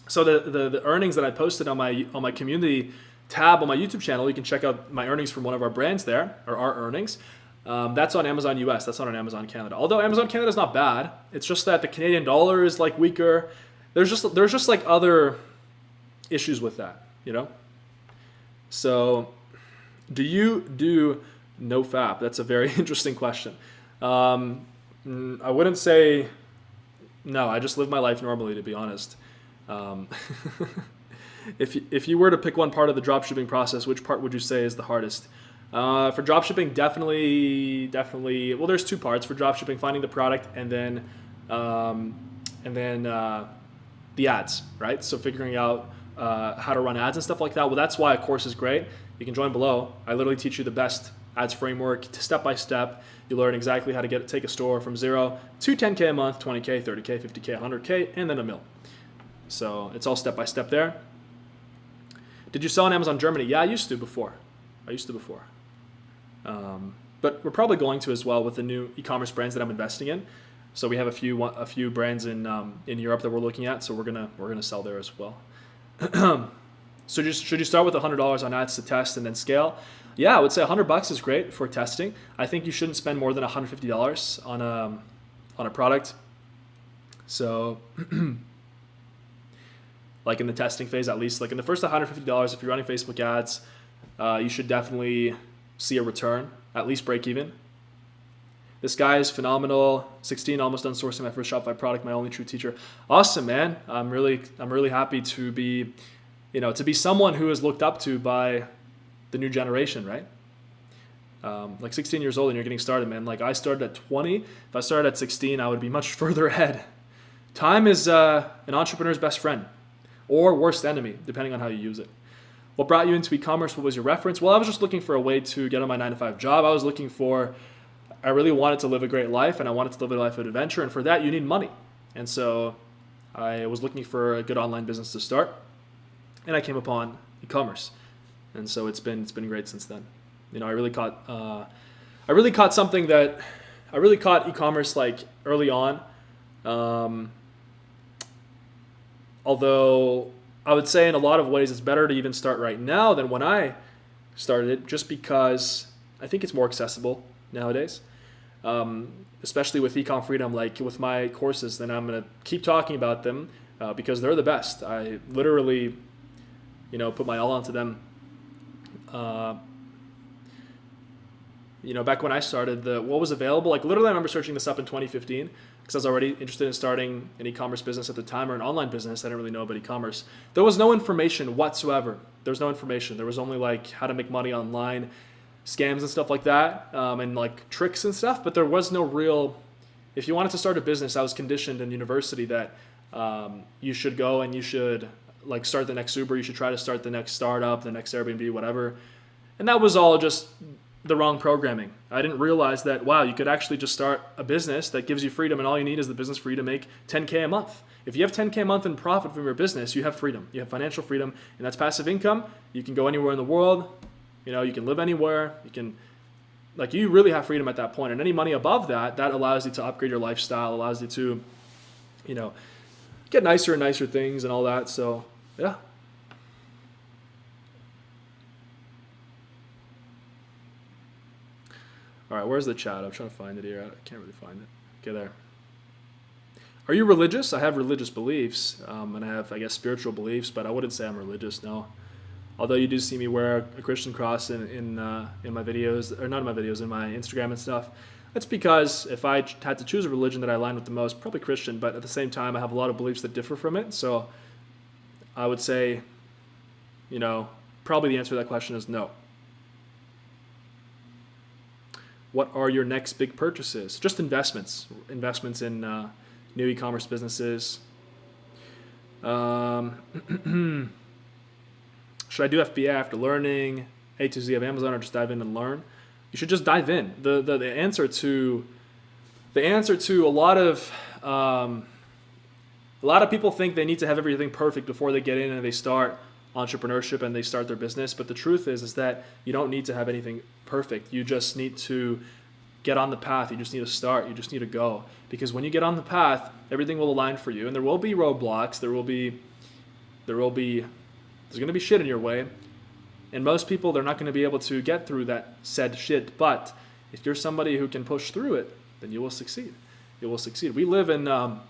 So the earnings that I posted on my community tab on my YouTube channel, you can check out my earnings from one of our brands there, or our earnings. That's on Amazon US. That's not on Amazon Canada. Although Amazon Canada is not bad, it's just that the Canadian dollar is like weaker. There's just like other issues with that, So, do you do NoFap? That's a very interesting question. I wouldn't say no. I just live my life normally, to be honest. If you were to pick one part of the dropshipping process, which part would you say is the hardest? For dropshipping, definitely. Well, there's 2 parts for dropshipping: finding the product and then the ads, right? So figuring out how to run ads and stuff like that. Well, that's why a course is great. You can join below. I literally teach you the best ads framework step by step. You learn exactly how to take a store from 0 to 10K a month, 20K, 30K, 50K, 100K, and then $1 million. So it's all step by step there. Did you sell on Amazon Germany? Yeah, I used to before. But we're probably going to as well with the new e-commerce brands that I'm investing in. So we have a few brands in Europe that we're looking at. So we're gonna sell there as well. So should you start with $100 on ads to test and then scale? Yeah, I would say $100 is great for testing. I think you shouldn't spend more than $150 on a product. So like in the testing phase, at least like in the first $150, if you're running Facebook ads, you should definitely see a return, at least break even. This guy is phenomenal. 16, almost done sourcing my first Shopify product, my only true teacher. Awesome, man. I'm really happy to be, to be someone who is looked up to by the new generation, right? Like 16 years old and you're getting started, man. Like I started at 20. If I started at 16, I would be much further ahead. Time is an entrepreneur's best friend or worst enemy, depending on how you use it. What brought you into e-commerce? What was your reference? Well, I was just looking for a way to get on my 9-to-5 job. I really wanted to live a great life, and I wanted to live a life of adventure. And for that, you need money. And so I was looking for a good online business to start, and I came upon e-commerce. And so it's been great since then. I really caught e-commerce like early on. Although I would say in a lot of ways it's better to even start right now than when I started it, just because I think it's more accessible nowadays. Especially with Ecom Freedom, like with my courses, then I'm going to keep talking about them because they're the best. I literally, put my all onto them. Back when I started, what was available, like literally I remember searching this up in 2015 because I was already interested in starting an e-commerce business at the time, or an online business. I didn't really know about e-commerce. There was no information whatsoever. There was no information. There was only like how to make money online, scams and stuff like that, and like tricks and stuff. But there was no real, if you wanted to start a business, I was conditioned in university that you should go and you should like start the next Uber, you should try to start the next startup, the next Airbnb, whatever. And that was all just the wrong programming. I didn't realize that, wow, you could actually just start a business that gives you freedom, and all you need is the business for you to make $10K a month. If you have $10K a month in profit from your business, you have freedom. You have financial freedom, and that's passive income. You can go anywhere in the world. You can live anywhere. You really have freedom at that point. And any money above that allows you to upgrade your lifestyle, allows you to, get nicer and nicer things and all that. So, yeah. All right, where's the chat? I'm trying to find it here. I can't really find it. Okay, there. Are you religious? I have religious beliefs, and I have, I guess, spiritual beliefs, but I wouldn't say I'm religious, no. Although you do see me wear a Christian cross in my videos, or not in my videos, in my Instagram and stuff. That's because if I had to choose a religion that I align with the most, probably Christian, but at the same time, I have a lot of beliefs that differ from it. So I would say, probably the answer to that question is no. What are your next big purchases? Just investments in new e-commerce businesses. Should I do FBA after learning A to Z of Amazon, or just dive in and learn? You should just dive in. The answer to a lot of people think they need to have everything perfect before they get in and they start entrepreneurship and they start their business. But the truth is that you don't need to have anything perfect. You just need to get on the path. You just need to start. You just need to go. Because when you get on the path, everything will align for you. And there will be roadblocks. There's going to be shit in your way. And most people, they're not going to be able to get through that said shit. But if you're somebody who can push through it, then you will succeed. You will succeed. We live in a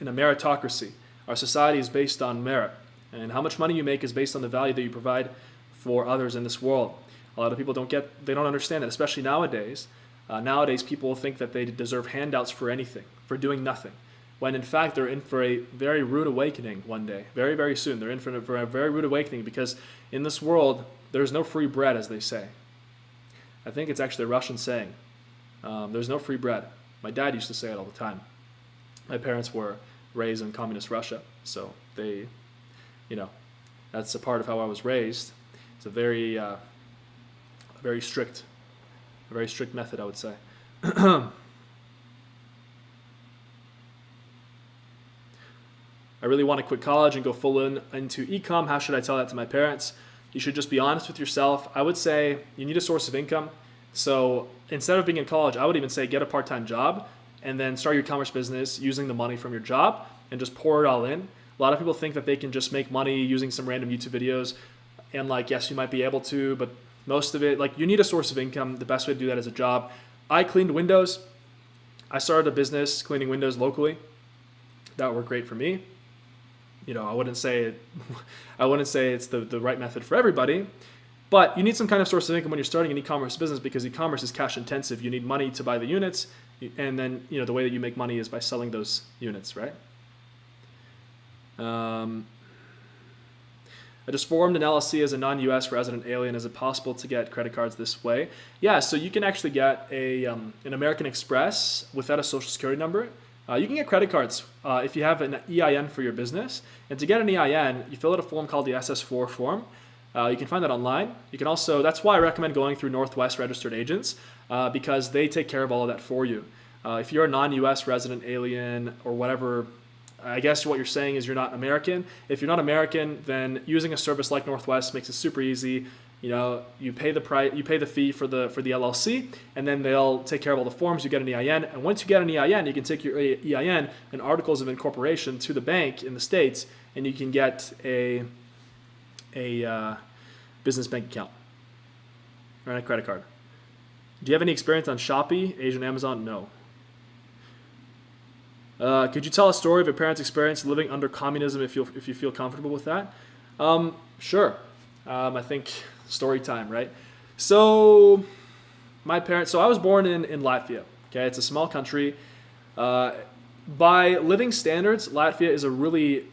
meritocracy. Our society is based on merit. And how much money you make is based on the value that you provide for others in this world. A lot of people don't understand it, especially nowadays. Nowadays, people think that they deserve handouts for anything, for doing nothing. When in fact, they're in for a very rude awakening one day. Very, very soon. They're in for a very rude awakening, because in this world, there's no free bread, as they say. I think it's actually a Russian saying. There's no free bread. My dad used to say it all the time. My parents were raised in communist Russia, so they, that's a part of how I was raised. It's a very strict method, I would say. I really want to quit college and go full into ecom. How should I tell that to my parents? You should just be honest with yourself. I would say you need a source of income. So instead of being in college, I would even say get a part-time job and then start your e-commerce business using the money from your job and just pour it all in. A lot of people think that they can just make money using some random YouTube videos. And yes, you might be able to, but most of it, you need a source of income. The best way to do that is a job. I cleaned windows. I started a business cleaning windows locally. That worked great for me. I wouldn't say it's the right method for everybody. But you need some kind of source of income when you're starting an e-commerce business, because e-commerce is cash intensive. You need money to buy the units, and then the way that you make money is by selling those units, right? I just formed an LLC as a non-US resident alien. Is it possible to get credit cards this way? Yeah, so you can actually get an American Express without a social security number. You can get credit cards if you have an EIN for your business. And to get an EIN, you fill out a form called the SS4 form. You can find that online. You can also, that's why I recommend going through Northwest registered agents, because they take care of all of that for you. If you're a non-US resident alien or whatever, I guess what you're saying is you're not American. If you're not American, then using a service like Northwest makes it super easy. You pay the price, you pay the fee for the LLC, and then they'll take care of all the forms. You get an EIN, and once you get an EIN, you can take your EIN and articles of incorporation to the bank in the States, and you can get a business bank account or a credit card. Do you have any experience on Shopee, Asian Amazon? No. Could you tell a story of a parent's experience living under communism if you feel comfortable with that? Sure. I think story time, right? So I was born in Latvia. Okay, it's a small country. By living standards, it's a really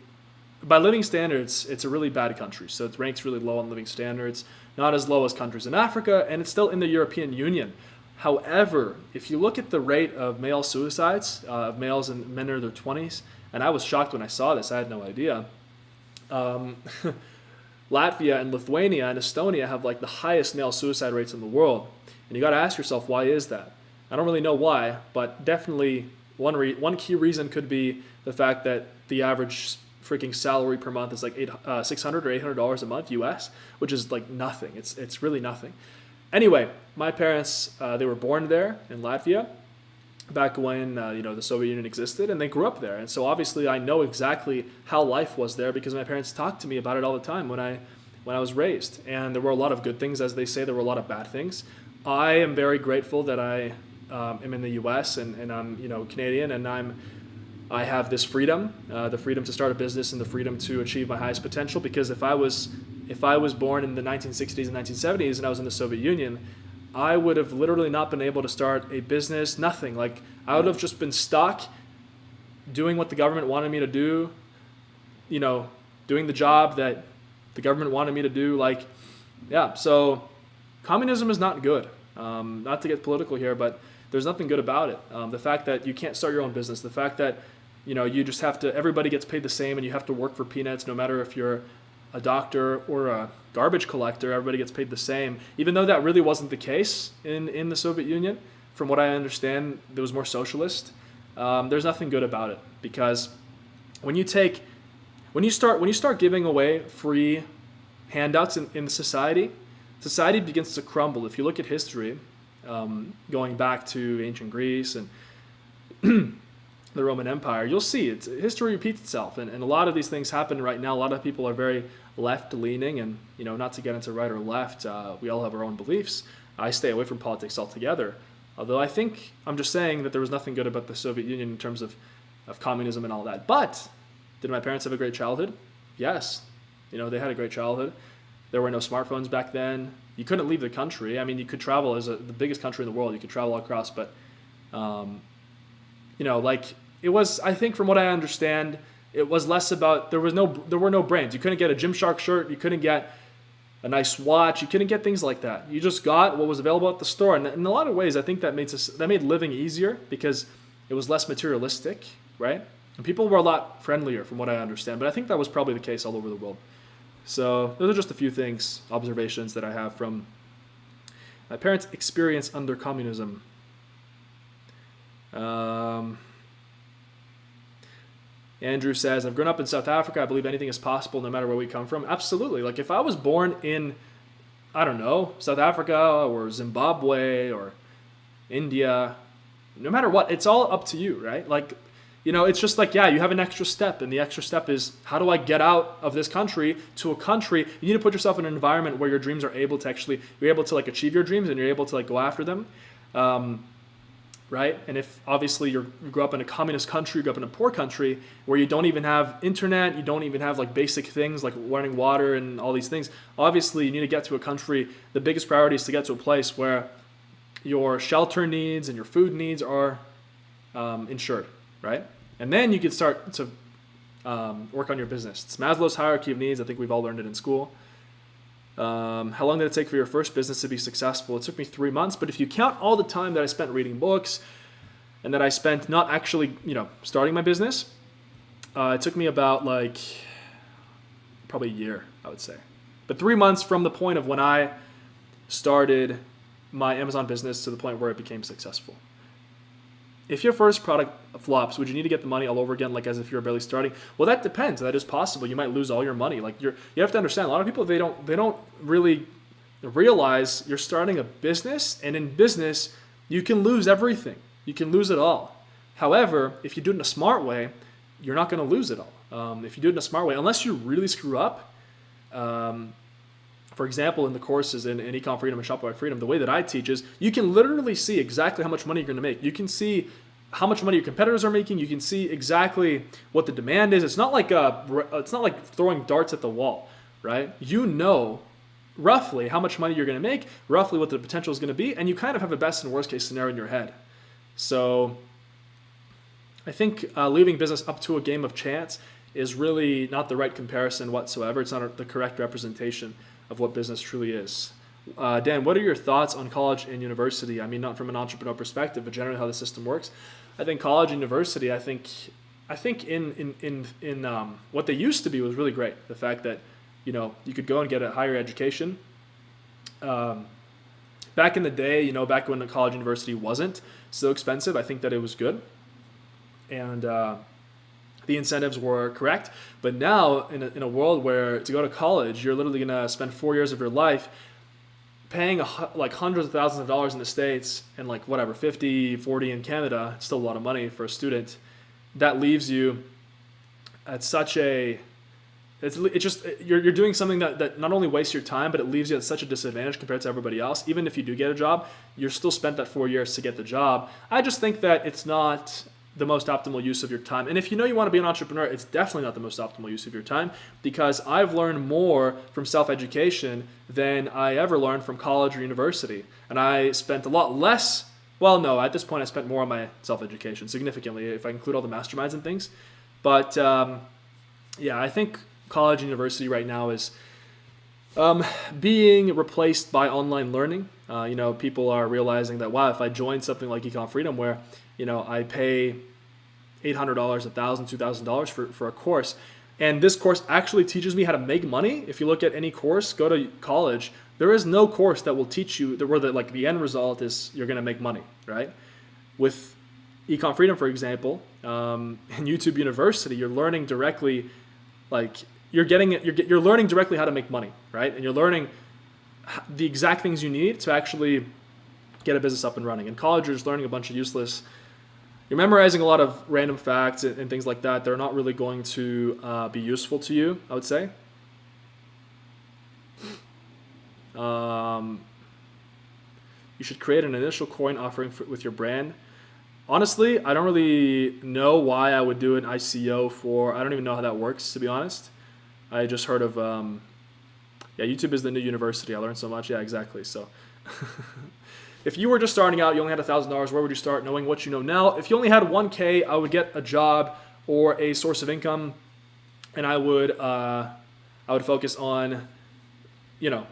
bad country. So it ranks really low on living standards, not as low as countries in Africa, and it's still in the European Union. However, if you look at the rate of male suicides, of males and men in their 20s, and I was shocked when I saw this, I had no idea. Latvia and Lithuania and Estonia have like the highest male suicide rates in the world. And you got to ask yourself, why is that? I don't really know why, but definitely one key reason could be the fact that the average freaking salary per month is like $600 or $800 a month US, which is like nothing. It's really nothing. Anyway, my parents, they were born there in Latvia back when the Soviet Union existed, and they grew up there. And so obviously I know exactly how life was there because my parents talked to me about it all the time when I was raised. And there were a lot of good things, as they say. There were a lot of bad things. I am very grateful that I am in the U.S. and I'm Canadian, and I have this freedom, the freedom to start a business and the freedom to achieve my highest potential. Because if I was born in the 1960s and 1970s and I was in the Soviet Union, I would have literally not been able to start a business, nothing. Like, I would have just been stuck doing what the government wanted me to do, doing the job that the government wanted me to do. So communism is not good. Not to get political here, but there's nothing good about it. The fact that you can't start your own business, the fact that, you just have to, everybody gets paid the same and you have to work for peanuts, no matter if you're a doctor or a garbage collector, everybody gets paid the same. Even though that really wasn't the case in the Soviet Union, from what I understand, there was more socialist. There's nothing good about it, because when you start giving away free handouts in society begins to crumble. If you look at history, going back to ancient Greece and the Roman Empire, you'll see history repeats itself, and a lot of these things happen right now. A lot of people are very left-leaning, and not to get into right or left, we all have our own beliefs. I stay away from politics altogether, although I think I'm just saying that there was nothing good about the Soviet Union in terms of communism and all that. But did my parents have a great childhood? Yes, they had a great childhood. There were no smartphones back then. You couldn't leave the country. I mean, you could travel as the biggest country in the world. You could travel across, but it was, I think from what I understand, it was less about, there were no brands. You couldn't get a Gymshark shirt. You couldn't get a nice watch. You couldn't get things like that. You just got what was available at the store. And in a lot of ways, I think that made living easier because it was less materialistic, right? And people were a lot friendlier from what I understand. But I think that was probably the case all over the world. So those are just a few observations that I have from my parents' experience under communism. Andrew says, I've grown up in South Africa. I believe anything is possible no matter where we come from. Absolutely. Like, if I was born in, I don't know, South Africa or Zimbabwe or India, no matter what, it's all up to you, right? Like, it's just like, yeah, you have an extra step, and the extra step is, how do I get out of this country to a country? You need to put yourself in an environment where your dreams are able to you're able to achieve your dreams, and you're able to go after them. right? And if obviously you grew up in a communist country, you grew up in a poor country where you don't even have internet, you don't even have like basic things like running water and all these things, obviously you need to get to a country, the biggest priority is to get to a place where your shelter needs and your food needs are insured, right? And then you can start to work on your business. It's Maslow's hierarchy of needs. I think we've all learned it in school. How long did it take for your first business to be successful? It took me 3 months, but if you count all the time that I spent reading books and that I spent not actually, starting my business, it took me about probably a year, I would say. But 3 months from the point of when I started my Amazon business to the point where it became successful. If your first product flops, would you need to get the money all over again, like as if you're barely starting? Well, that depends. That is possible. You might lose all your money. You have to understand. A lot of people they don't really realize you're starting a business, and in business you can lose everything. You can lose it all. However, if you do it in a smart way, you're not going to lose it all. If you do it in a smart way, unless you really screw up. For example, in the courses in Ecom Freedom and Shopify Freedom, the way that I teach is you can literally see exactly how much money you're going to make. You can see how much money your competitors are making. You can see exactly what the demand is. It's not like throwing darts at the wall, right? You know roughly how much money you're going to make, roughly what the potential is going to be, and you kind of have a best and worst case scenario in your head. So I think leaving business up to a game of chance is really not the right comparison whatsoever. It's not the correct representation of what business truly is. Dan, what are your thoughts on college and university? I mean, not from an entrepreneur perspective, but generally how the system works. I think college and university, I think in what they used to be was really great. The fact that, you could go and get a higher education. Back in the day, back when the college and university wasn't so expensive, I think that it was good. And the incentives were correct. But now in a world where to go to college, you're literally going to spend 4 years of your life paying hundreds of thousands of dollars in the States and 50, 40 in Canada. It's still a lot of money for a student. That leaves you at such a, you're doing something that not only wastes your time, but it leaves you at such a disadvantage compared to everybody else. Even if you do get a job, you're still spent that 4 years to get the job. I just think that it's not the most optimal use of your time. And if you want to be an entrepreneur, it's definitely not the most optimal use of your time, because I've learned more from self-education than I ever learned from college or university. And I spent a lot less, well, no, at this point I spent more on my self-education, significantly, if I include all the masterminds and things. But I think college and university right now is being replaced by online learning. People are realizing that, wow, if I join something like Ecom Freedom where I pay $800, $1,000, $2,000 for a course, and this course actually teaches me how to make money. If you look at any course, go to college, there is no course that will teach you where the end result is you're going to make money, right? With Ecom Freedom, for example, and YouTube University, you're learning directly, you're learning directly how to make money, right? And you're learning the exact things you need to actually get a business up and running. In college, you're just learning a bunch of useless. You're memorizing a lot of random facts and things like that. They're not really going to be useful to you, I would say. You should create an initial coin offering with your brand. Honestly, I don't really know why I would do an ICO for. I don't even know how that works, to be honest. I just heard of, YouTube is the new university. I learned so much. Yeah, exactly. So if you were just starting out, you only had $1,000, where would you start knowing what you know now? If you only had $1K, I would get a job or a source of income, and I would focus on, you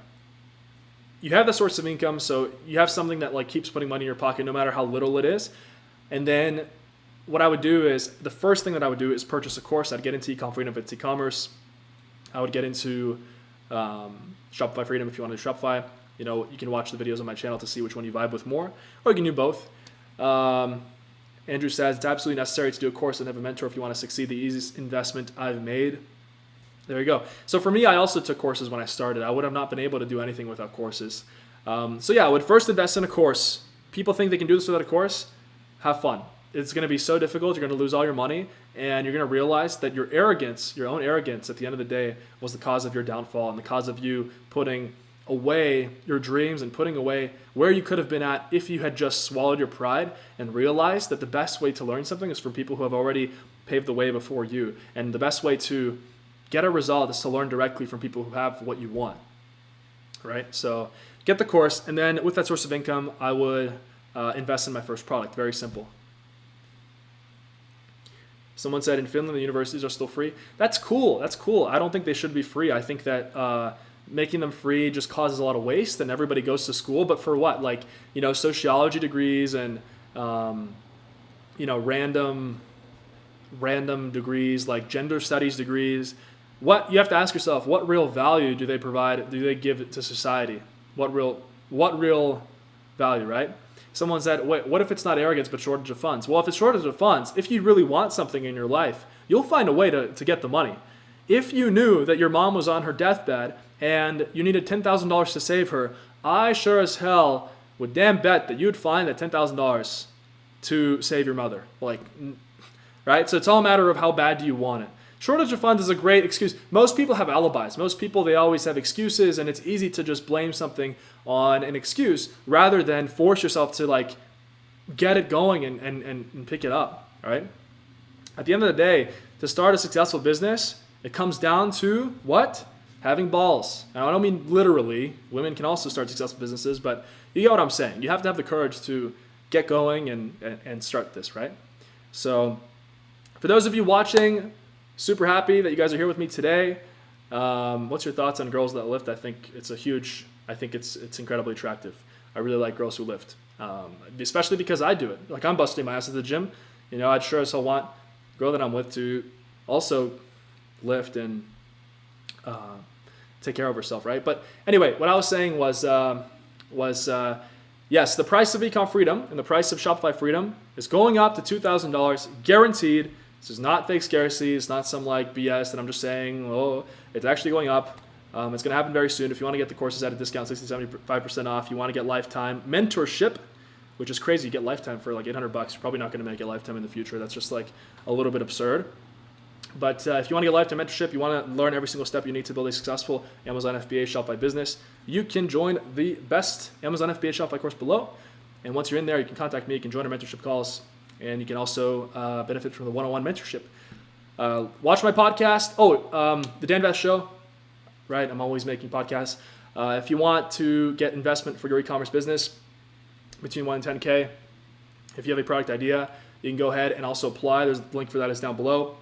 have the source of income, so you have something that keeps putting money in your pocket no matter how little it is. And then what I would do is, the first thing that I would do is purchase a course. I'd get into Ecom Freedom if it's e-commerce. I would get into Shopify Freedom if you want to do Shopify. You can watch the videos on my channel to see which one you vibe with more, or you can do both. Andrew says, it's absolutely necessary to do a course and have a mentor if you want to succeed. The easiest investment I've made. There you go. So for me, I also took courses when I started. I would have not been able to do anything without courses. I would first invest in a course. People think they can do this without a course. Have fun. It's going to be so difficult. You're going to lose all your money, and you're going to realize that your own arrogance at the end of the day was the cause of your downfall and the cause of you putting away your dreams and putting away where you could have been at if you had just swallowed your pride and realized that the best way to learn something is from people who have already paved the way before you. And the best way to get a result is to learn directly from people who have what you want, right? So get the course, and then with that source of income, I would invest in my first product. Very simple. Someone said in Finland the universities are still free. That's cool. That's cool. I don't think they should be free. I think that making them free just causes a lot of waste, and everybody goes to school. But for what? Like, sociology degrees and random degrees like gender studies degrees. What you have to ask yourself: what real value do they provide? Do they give to society? What real value, right? Someone said, wait, what if it's not arrogance but shortage of funds? Well, if it's shortage of funds, if you really want something in your life, you'll find a way to get the money. If you knew that your mom was on her deathbed and you needed $10,000 to save her, I sure as hell would damn bet that you'd find that $10,000 to save your mother. Right? So it's all a matter of how bad do you want it. Shortage of funds is a great excuse. Most people have alibis. Most people, they always have excuses, and it's easy to just blame something on an excuse rather than force yourself to get it going and pick it up, all right? At the end of the day, to start a successful business, it comes down to what? Having balls. Now, I don't mean literally. Women can also start successful businesses, but you get what I'm saying. You have to have the courage to get going and start this, right? So for those of you watching, super happy that you guys are here with me today. What's your thoughts on girls that lift? I think it's incredibly attractive. I really like girls who lift, especially because I do it. Like, I'm busting my ass at the gym. I'd sure as hell want a girl that I'm with to also lift and take care of herself, right? But anyway, what I was saying was yes, the price of Ecom Freedom and the price of Shopify Freedom is going up to $2,000, guaranteed. This is not fake scarcity. It's not some BS that I'm just saying. Oh, it's actually going up. It's going to happen very soon. If you want to get the courses at a discount, 60-75% off. You want to get lifetime mentorship, which is crazy. You get lifetime for $800. You're probably not going to make it lifetime in the future. That's just a little bit absurd. But if you want to get lifetime mentorship, you want to learn every single step you need to build a successful Amazon FBA Shopify business, you can join the best Amazon FBA Shopify course below. And once you're in there, you can contact me. You can join our mentorship calls. And you can also benefit from the one-on-one mentorship. Watch my podcast. The Dan Vas Show, right? I'm always making podcasts. If you want to get investment for your e-commerce business between 1 and 10K, if you have a product idea, you can go ahead and also apply. There's the link for that is down below.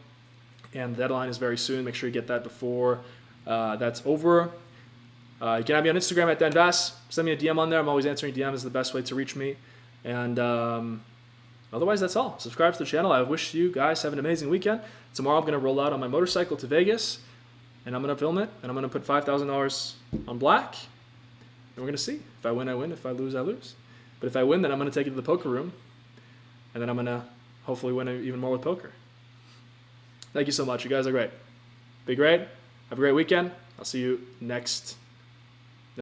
And the deadline is very soon. Make sure you get that before that's over. You can have me on Instagram at Dan Vas. Send me a DM on there. I'm always answering DMs. Is the best way to reach me. And otherwise, that's all. Subscribe to the channel. I wish you guys have an amazing weekend. Tomorrow, I'm going to roll out on my motorcycle to Vegas, and I'm going to film it, and I'm going to put $5,000 on black, and we're going to see. If I win, I win. If I lose, I lose. But if I win, then I'm going to take it to the poker room, and then I'm going to hopefully win even more with poker. Thank you so much. You guys are great. Be great. Have a great weekend. I'll see you next